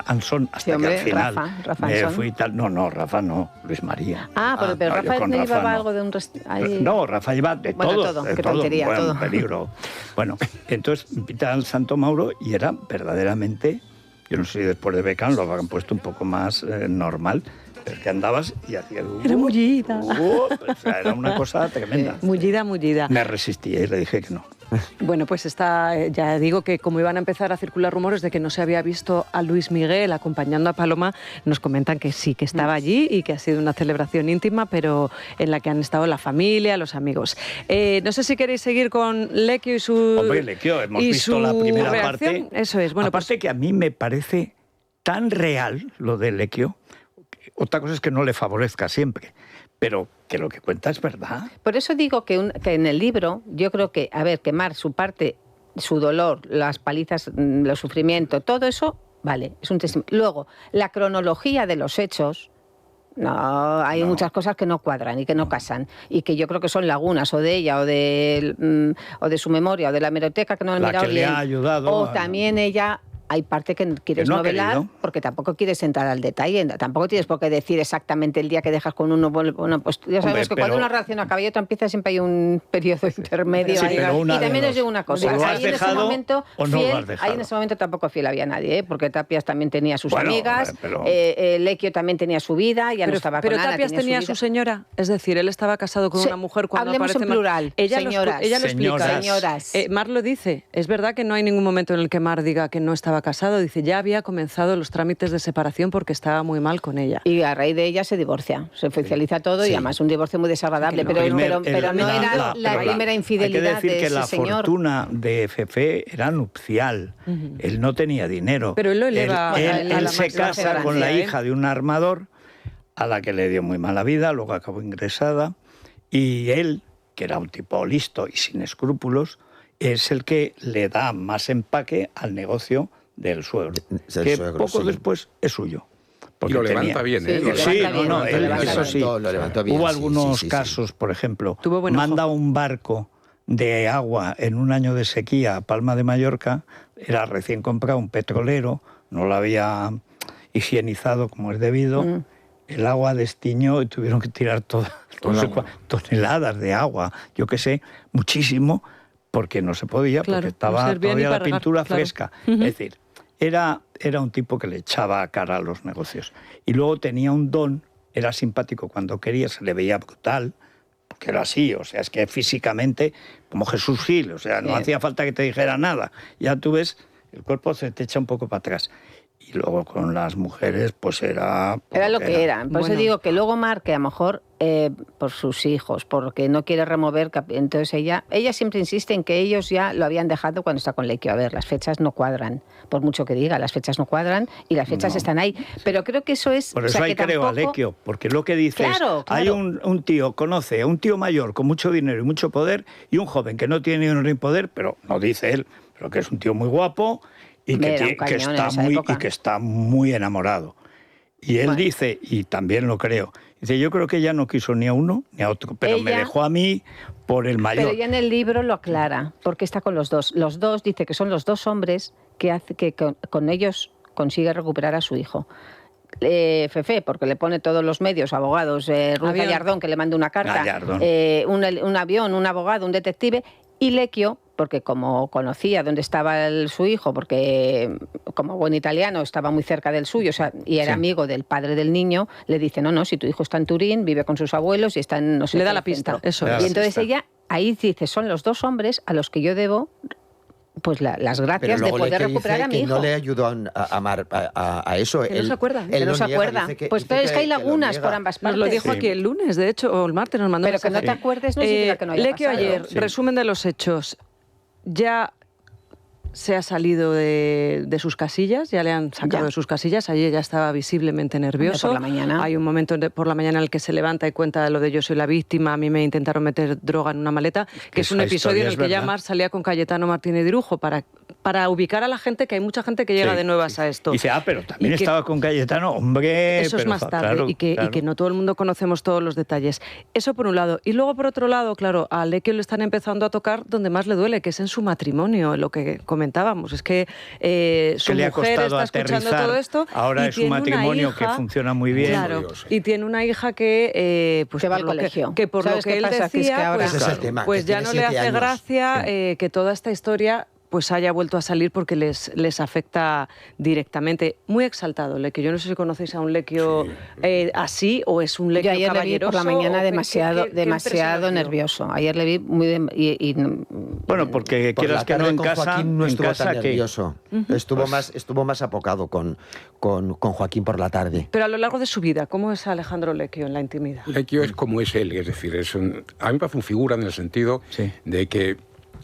Ansón, hasta Sí, hombre, que al final Rafa me Ansón. fui tal. No, Rafa no, Luis María. Pero no, yo Rafael con no Rafa llevaba no. algo de un... No, Rafa lleva de Bueno, todo, todo, de qué todo, tontería, buen todo. peligro. Bueno, entonces me invitaron al Santo Mauro y era verdaderamente Yo no sé si después de Beckham lo habrán puesto un poco más normal. Pero es que andabas y hacía... Era mullida. O sea, era una cosa tremenda. Mullida. Me resistí y le dije que no. Bueno, pues ya digo que como iban a empezar a circular rumores de que no se había visto a Luis Miguel acompañando a Paloma, nos comentan que sí, que estaba allí y que ha sido una celebración íntima, pero en la que han estado la familia, los amigos. No sé si queréis seguir con Lecchio y su... Hombre, Lecchio, hemos visto la primera reacción. parte. Eso es. Bueno, aparte que a mí me parece tan real lo de Lecchio. Otra cosa es que no le favorezca siempre, pero que lo que cuenta es verdad. Por eso digo que en el libro, yo creo que, quemar su parte, su dolor, las palizas, el sufrimiento, todo eso, vale, es un testimonio. Luego, la cronología de los hechos, hay muchas cosas que no cuadran y que no casan, y que yo creo que son lagunas, o de ella, o de su memoria, o de la hemeroteca, que no ha mirado bien. La que le ha ayudado. O también ella... Hay parte que quieres novelar porque tampoco quieres entrar al detalle, tampoco tienes por qué decir exactamente el día que dejas con uno. Bueno, pues ya sabemos que cuando una relación acaba y otra empieza siempre hay un periodo intermedio. Sí, y también os digo una cosa, ahí en ese momento tampoco fiel había nadie, porque Tapias también tenía sus amigas, Lecchio también tenía su vida, ya no estaba con Ana. Pero Tapias tenía su señora, es decir, él estaba casado con una mujer cuando hablemos aparece en plural, ella señoras. Ella lo explica. Señoras. Mar lo dice, es verdad que no hay ningún momento en el que Mar diga que no estaba casado, dice, ya había comenzado los trámites de separación porque estaba muy mal con ella. Y a raíz de ella se divorcia, se oficializa todo y además un divorcio muy desagradable, pero no era la primera infidelidad de ese señor. Hay que decir que la fortuna de Fefe era nupcial, él no tenía dinero. Pero él lo eleva él se casa con la hija de un armador a la que le dio muy mala vida, luego acabó ingresada, y él, que era un tipo listo y sin escrúpulos, es el que le da más empaque al negocio del suegro, que poco después es suyo. Y lo levanta bien, ¿eh? Eso sí. Hubo algunos casos, por ejemplo, manda un barco de agua en un año de sequía a Palma de Mallorca, era recién comprado un petrolero, no lo había higienizado como es debido, el agua destiñó y tuvieron que tirar toneladas de agua, yo qué sé, muchísimo, porque no se podía, porque estaba todavía la pintura fresca. Es decir, era un tipo que le echaba a cara a los negocios. Y luego tenía un don, era simpático cuando quería, se le veía brutal, porque era así, o sea, es que físicamente, como Jesús Gil, o sea, no hacía falta que te dijera nada. Ya tú ves, el cuerpo se te echa un poco para atrás. Y luego con las mujeres, pues era... Era lo que era. Por eso digo que luego Mar, que a lo mejor por sus hijos, porque no quiere remover... Entonces ella siempre insiste en que ellos ya lo habían dejado cuando está con Lecchio. A ver, las fechas no cuadran. Por mucho que diga, las fechas no cuadran y las fechas están ahí. Pero creo que eso es... Por eso hay creo a Lecchio, porque lo que dice es... Hay un tío, conoce a un tío mayor con mucho dinero y mucho poder y un joven que no tiene dinero ni poder, pero no dice él, pero que es un tío muy guapo... Y que está muy enamorado. Y él dice, y también lo creo, dice, yo creo que ella no quiso ni a uno ni a otro, pero me dejó a mí por el mayor. Pero ella en el libro lo aclara, porque está con los dos. Los dos, dice que son los dos hombres que con ellos consigue recuperar a su hijo. Fefe, porque le pone todos los medios, abogados, Ruth Gallardón, que le manda una carta, un avión, un abogado, un detective, y Lecchio, porque como conocía dónde estaba su hijo, porque como buen italiano estaba muy cerca del suyo, o sea, y era amigo del padre del niño, le dice, no, si tu hijo está en Turín, vive con sus abuelos y está en... No sé, le da la pista, eso es. Y entonces ella ahí dice, son los dos hombres a los que yo debo... pues las gracias de poder recuperar a mi hijo. No le ayudó a Mar a eso. Que no se acuerda. Que no se acuerda. Pues entonces que hay lagunas por ambas partes. Nos lo dijo aquí el lunes, de hecho, o el martes nos mandó. Pero que no te acuerdes no significa que no haya Lecchio pasado. ayer, resumen de los hechos. Ya se ha salido de sus casillas, ya le han sacado de sus casillas, ayer ya estaba visiblemente nervioso. Por la mañana. Hay un momento por la mañana en el que se levanta y cuenta lo de yo soy la víctima, a mí me intentaron meter droga en una maleta, que es un episodio en el que ya Mar salía con Cayetano Martínez Dirujo para ubicar a la gente, que hay mucha gente que llega de nuevas a esto. Y dice, pero también estaba con Cayetano, hombre... Eso es más tarde, y que no todo el mundo conocemos todos los detalles. Eso por un lado. Y luego por otro lado, claro, a Lecchio le están empezando a tocar donde más le duele, que es en su matrimonio, lo que comentábamos. Es que su mujer está escuchando todo esto. Ahora es un matrimonio que funciona muy bien. Claro, y tiene una hija que... pues, que va al colegio. Que por lo que él decía, que ahora... pues ya no le hace gracia que toda esta historia pues haya vuelto a salir porque les afecta directamente. Muy exaltado Lequio. Yo no sé si conocéis a un Lequio así o es un Lequio ayer caballeroso. Le vi por la mañana demasiado nervioso. Ayer le vi muy... Bueno, porque quieras que no, en casa... Joaquín no estuvo tan aquí. nervioso. Estuvo más apocado con Joaquín por la tarde. Pero a lo largo de su vida, ¿cómo es Alejandro Lequio en la intimidad? Lequio es como es él, es decir, a mí me parece un figura en el sentido de que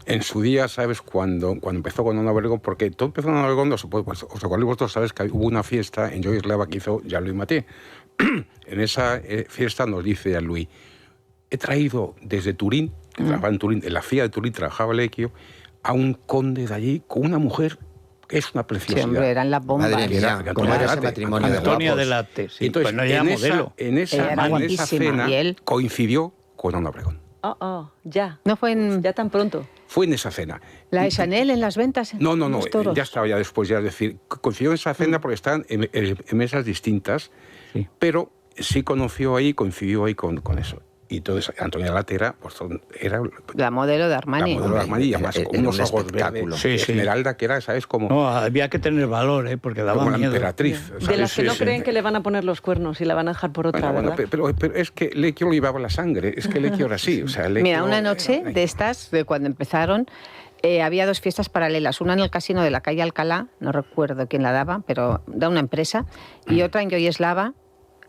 en su día, ¿sabes? Cuando empezó con Ana Obregón, porque todo empezó con Ana Obregón, os acordáis vosotros, sabes que hubo una fiesta en Yoislava que hizo Jean-Louis Maté. En esa fiesta nos dice Jean-Louis, he traído desde Turín, que trabajaba en Turín, en la FIA de Turín trabajaba Lequio, a un conde de allí con una mujer que es una preciosidad. Sí, hombre, eran las bombas. Madre mía, ¿cómo era ese matrimonio de guapos? Antonia Delate, sí. Entonces, Pues no era modelo. En esa cena coincidió con Ana Obregón. Ya. No fue ya tan pronto. Fue en esa cena. ¿La de Chanel en las ventas? No, ya estaba ya después, es decir, coincidió en esa cena porque estaban en mesas distintas, pero sí coincidió ahí con eso. Y entonces Antonia Latera pues, era la modelo de Armani. La modelo de Armani, y además con unos ojos verdes. Esmeralda, que era, ¿sabes? Como... No, había que tener valor, porque daba como miedo. La emperatriz. De las que no creen que le van a poner los cuernos y la van a dejar por otra, ¿verdad? Pero es que Lequio lo llevaba la sangre, es que Lequio era así. O sea, Lequio... Mira, una noche de estas, de cuando empezaron, había dos fiestas paralelas, una en el casino de la calle Alcalá, no recuerdo quién la daba, pero da una empresa, y otra en Yoislava,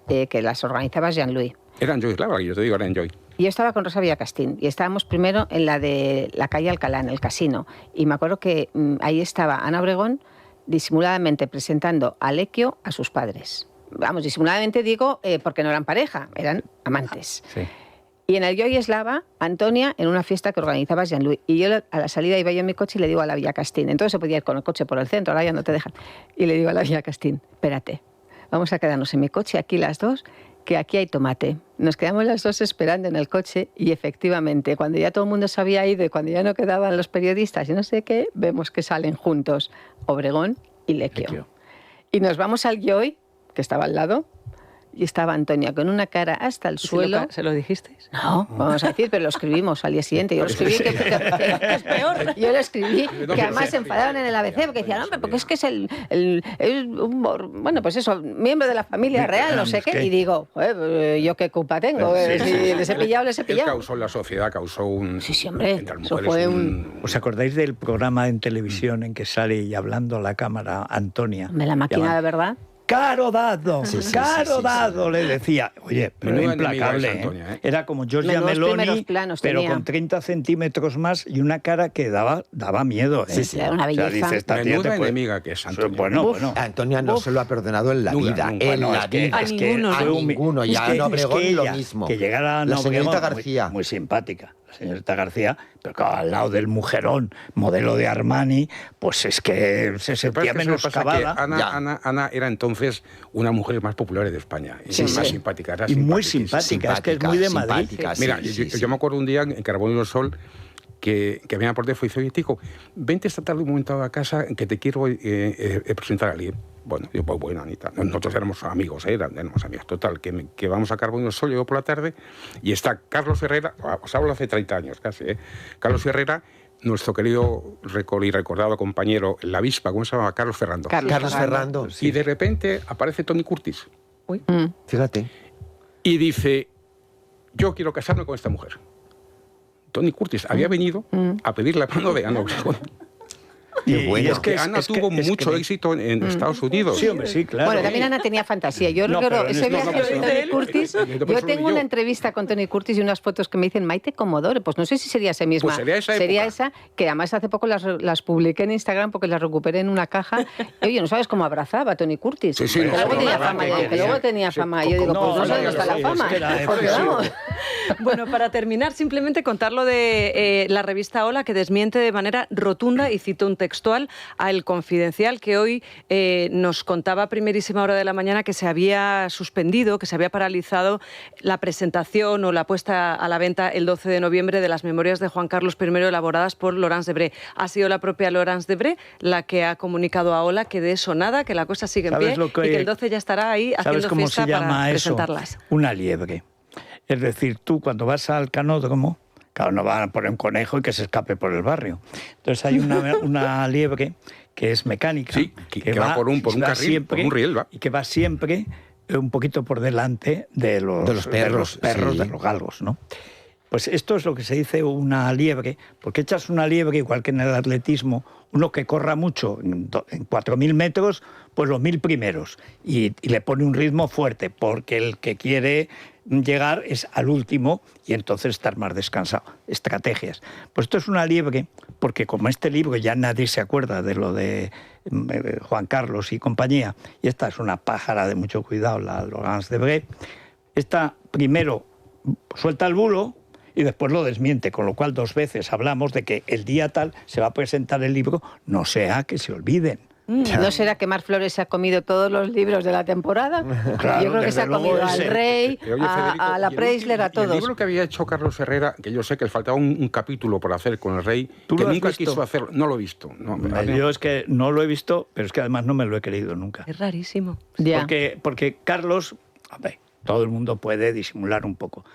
que las organizaba Jean-Louis. Era en Yoislava, yo te digo, era en Joy. Yo estaba con Rosa Villacastín y estábamos primero en la de la calle Alcalá, en el casino. Y me acuerdo que ahí estaba Ana Obregón disimuladamente presentando a Lequio a sus padres. Vamos, disimuladamente digo porque no eran pareja, eran amantes. Sí. Y en el Yoislava, Antonia, en una fiesta que organizaba Jean-Louis. Y yo a la salida iba yo en mi coche y le digo a la Villacastín, entonces se podía ir con el coche por el centro, ahora ya no te dejan. Y le digo a la Villacastín, espérate, vamos a quedarnos en mi coche aquí las dos, que aquí hay tomate. Nos quedamos las dos esperando en el coche y efectivamente, cuando ya todo el mundo se había ido y cuando ya no quedaban los periodistas y no sé qué, vemos que salen juntos Obregón y Lequio. Y nos vamos al Joy, que estaba al lado, y estaba Antonia con una cara hasta el suelo. ¿Se lo dijisteis? No, vamos a decir, pero lo escribimos al día siguiente. Yo lo escribí que es peor. Yo lo escribí que además se enfadaron en el ABC porque decían, hombre, porque es que es bueno, pues eso, miembro de la familia real, no sé qué. Y digo, yo qué culpa tengo. Si les he pillado, les he pillado. Él causó en la sociedad, causó un... Sí, hombre, eso fue ¿Os acordáis del programa en televisión en que sale y hablando a la cámara Antonia? De la máquina de verdad. ¡Caro dado! ¡Caro dado! Le decía. Oye, pero implacable. Antonia, Era como Giorgia Meloni, pero con 30 centímetros más y una cara que daba miedo. Era una belleza. O sea, dice, esta menuda enemiga que es Antonia. Bueno. Antonia no se lo ha perdonado en la vida. A ninguno. Y a Ana Obregón lo mismo. Que llegara Ana Obregón, señorita García. Muy simpática. La señorita García, pero claro, al lado del mujerón, modelo de Armani, pues es que se sentía menoscabada. Ana era entonces una mujer más popular de España. Y más simpática. Y muy simpática, es que es muy de Madrid. Mira, yo me acuerdo un día en Carbonero del Sol que me aporté fue y dice, oye, Tico, vente esta tarde un momento a casa que te quiero presentar a alguien. Bueno, yo, pues bueno, Anita, nosotros éramos amigos, éramos amigos, total, que vamos a Carbonero del Sol, llego por la tarde, y está Carlos Herrera, os hablo hace 30 años casi, Carlos Herrera, nuestro querido y recordado compañero, la avispa, ¿cómo se llama? Carlos Ferrando. Carlos Ferrando. Y de repente aparece Tony Curtis. Uy. Fíjate. Y dice, yo quiero casarme con esta mujer. Tony Curtis había venido a pedir la mano de Ana Obregón. Qué bueno. Y es que Ana tuvo mucho éxito en Estados Unidos. Sí, hombre, sí, claro. Bueno, también Ana tenía fantasía. Yo recuerdo ese viaje de Tony Curtis. Yo tengo una entrevista con Tony Curtis y unas fotos que me dicen Maite Comodore. Pues no sé si sería esa misma. Pues sería esa, que además hace poco las publiqué en Instagram porque las recuperé en una caja. Oye, ¿no sabes cómo abrazaba a Tony Curtis? Sí, que luego tenía fama. Que luego tenía fama. Yo digo, pues no sé dónde está la fama. Porque vamos. Bueno, para terminar, simplemente contar lo de la revista Hola, que desmiente de manera rotunda, y cito un textual, a El Confidencial, que hoy nos contaba a primerísima hora de la mañana que se había suspendido, que se había paralizado la presentación o la puesta a la venta el 12 de noviembre de las memorias de Juan Carlos I elaboradas por Laurence Debré. Ha sido la propia Laurence Debré la que ha comunicado a Hola que de eso nada, que la cosa sigue en pie y que el 12 ya estará ahí haciendo fiesta para presentarlas. Una liebre. Es decir, tú cuando vas al canódromo Claro, no van a poner un conejo y que se escape por el barrio. Entonces hay una liebre que es mecánica. Sí, que va por un carril, siempre, por un riel, va. Y que va siempre un poquito por delante de los perros, sí. de los galgos, ¿no? Pues esto es lo que se dice una liebre, porque echas una liebre, igual que en el atletismo, uno que corra mucho, en 4.000 metros, pues los 1.000 primeros, y le pone un ritmo fuerte, porque el que quiere llegar es al último y entonces estar más descansado. Estrategias. Pues esto es una liebre, porque como este libro ya nadie se acuerda de lo de Juan Carlos y compañía, y esta es una pájara de mucho cuidado, la Laurence de Bray, esta primero suelta el bulo, y después lo desmiente, con lo cual 2 veces hablamos de que el día tal se va a presentar el libro, no sea que se olviden. ¿No será que Mar Flores se ha comido todos los libros de la temporada? Claro, yo creo que se ha comido al Rey, a la Preisler, a todos. El libro que había hecho Carlos Herrera, que yo sé que le faltaba un capítulo por hacer con el Rey, que nunca quiso hacerlo, no lo he visto. No, yo es que no lo he visto, pero es que además no me lo he creído nunca. Es rarísimo. Porque Carlos, a ver, todo el mundo puede disimular un poco,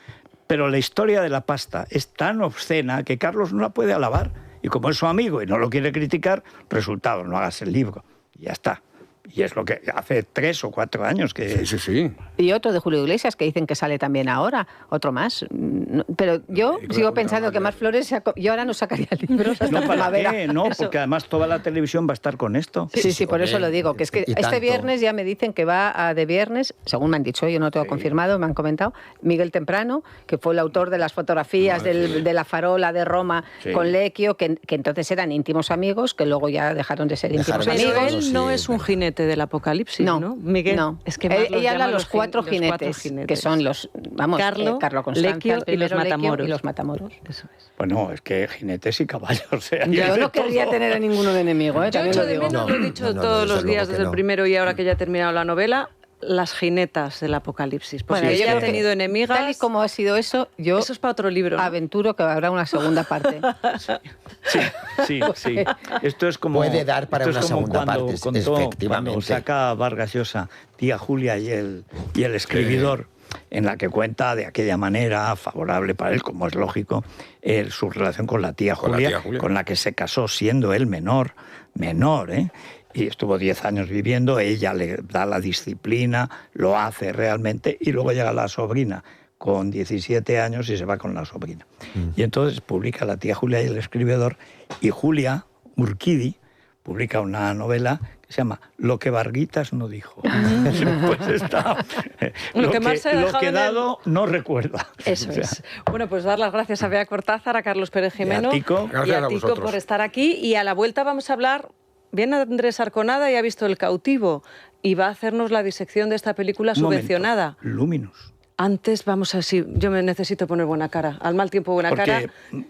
pero la historia de la pasta es tan obscena que Carlos no la puede alabar. Y como es su amigo y no lo quiere criticar, resultado, no hagas el libro. Y ya está. Y es lo que hace 3 o 4 años que... Sí. Y otro de Julio Iglesias, que dicen que sale también ahora, otro más. Pero yo sigo pensando que Mar Flores... Yo ahora no sacaría libros hasta primavera. ¿Qué? No, porque además toda la televisión va a estar con esto. Sí, por eso lo digo, que es que este viernes ya me dicen que va de viernes, según me han dicho, yo no tengo confirmado, me han comentado, Miguel Temprano, que fue el autor de las fotografías de la farola de Roma con Lecchio, que entonces eran íntimos amigos, que luego ya dejaron de ser íntimos amigos. Pero él no es un jinete del apocalipsis, ¿no? Miguel, no. Es que ella habla de los 4 jinetes, que son los, Carlo Constanza, Lecchio y los Matamoros. Eso es. Bueno, es que jinetes y caballos. Yo no querría tener a ninguno de enemigo, Yo echo de menos, lo he dicho todos los días desde el primero y ahora que ya he terminado la novela, las jinetas del apocalipsis. Porque ella ha tenido enemigas. Tal y como ha sido eso es para otro libro, ¿no? Aventuro que habrá una segunda parte. Sí. Esto es como... Puede dar para una segunda parte, efectivamente. Cuando saca Vargas Llosa, Tía Julia y el escribidor, en la que cuenta de aquella manera favorable para él, como es lógico, su relación con la tía Julia, con la que se casó siendo él menor, y estuvo 10 años viviendo, ella le da la disciplina, lo hace realmente, y luego llega la sobrina con 17 años y se va con la sobrina. Y entonces publica La tía Julia y el escribidor, y Julia Urquidi publica una novela que se llama Lo que Varguitas no dijo. Pues está. Lo que dado no recuerda. Eso es. Bueno, pues dar las gracias a Bea Cortázar, a Carlos Pérez Jimeno y a Tico por estar aquí. Y a la vuelta vamos a hablar... Viene Andrés Arconada y ha visto El cautivo y va a hacernos la disección de esta película subvencionada. Luminous. Antes vamos así, yo me necesito poner buena cara, al mal tiempo buena cara.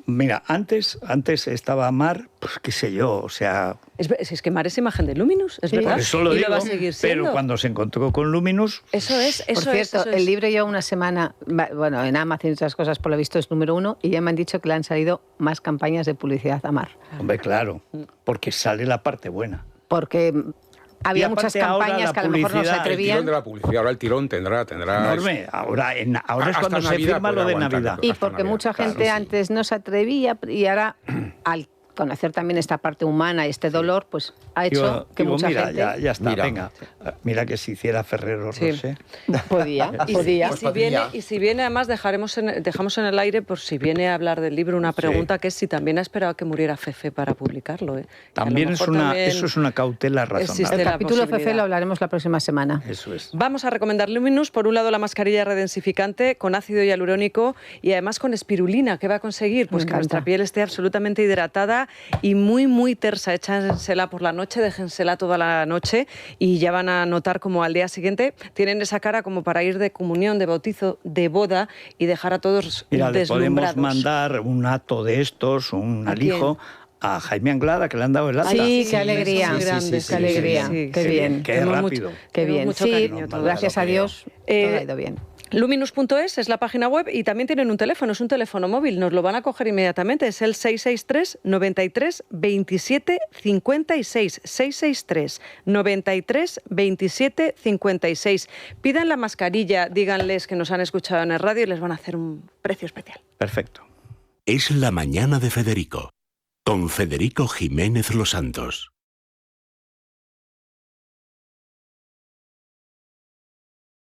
Mira, antes estaba Mar, pues qué sé yo, o sea... Es que Mar es imagen de Luminous, es verdad. Por eso lo digo, va a seguir siendo. Pero cuando se encontró con Luminous... Eso es. Por cierto, el libro lleva una semana, bueno, en Amazon y otras cosas, por lo visto es número 1, y ya me han dicho que le han salido más campañas de publicidad a Mar. Hombre, claro, porque sale la parte buena. Porque... Había muchas campañas que a lo mejor no se atrevían. El tirón de la publicidad, ahora el tirón tendrá... Enorme. Ahora es cuando se firma lo de Navidad. Y porque mucha gente antes no se atrevía y ahora, al conocer también esta parte humana y este dolor, pues ha hecho que mucha gente... Ya está, venga. Mira que si hiciera Ferrero Rocher. Podía. Y si viene, además, dejamos en el aire, por si viene a hablar del libro, una pregunta que es si también ha esperado que muriera Fefe para publicarlo. También eso es una cautela razonable. El capítulo Fefe lo hablaremos la próxima semana. Eso es. Vamos a recomendar Luminous. Por un lado, la mascarilla redensificante con ácido hialurónico y además con espirulina. ¿Qué va a conseguir? Pues que nuestra piel esté absolutamente hidratada y muy, muy tersa. Échansela por la noche, déjensela toda la noche y ya van a notar como al día siguiente tienen esa cara como para ir de comunión, de bautizo, de boda y dejar a todos deslumbrados. Le podemos mandar un hato de estos, un alijo, a Jaime Anglada, que le han dado el alta. Sí, qué alegría, qué alegría, qué bien. Qué rápido. Qué bien, sí, gracias a Dios, todo ha ido bien. Luminous.es es la página web y también tienen un teléfono, es un teléfono móvil, nos lo van a coger inmediatamente, es el 663 93 27 56, 663 93 27 56. Pidan la mascarilla, díganles que nos han escuchado en el radio y les van a hacer un precio especial. Perfecto. es La mañana de Federico, con Federico Jiménez Los Santos.